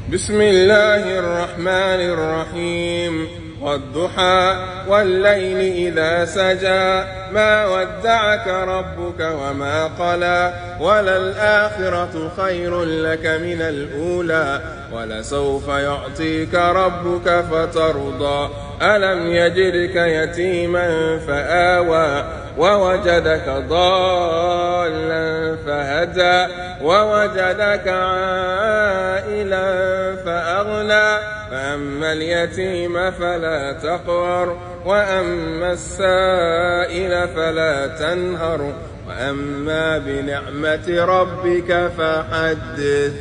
بسم الله الرحمن الرحيم. والضحى والليل إذا سجى ما ودعك ربك وما قلى وللآخرة خير لك من الأولى ولسوف يعطيك ربك فترضى ألم يجدك يتيما فآوى ووجدك ضالا فهدى ووجدك عائلا فأغنى فأما اليتيم فلا تقهر وأما السائل فلا تنهر وأما بنعمة ربك فحدث.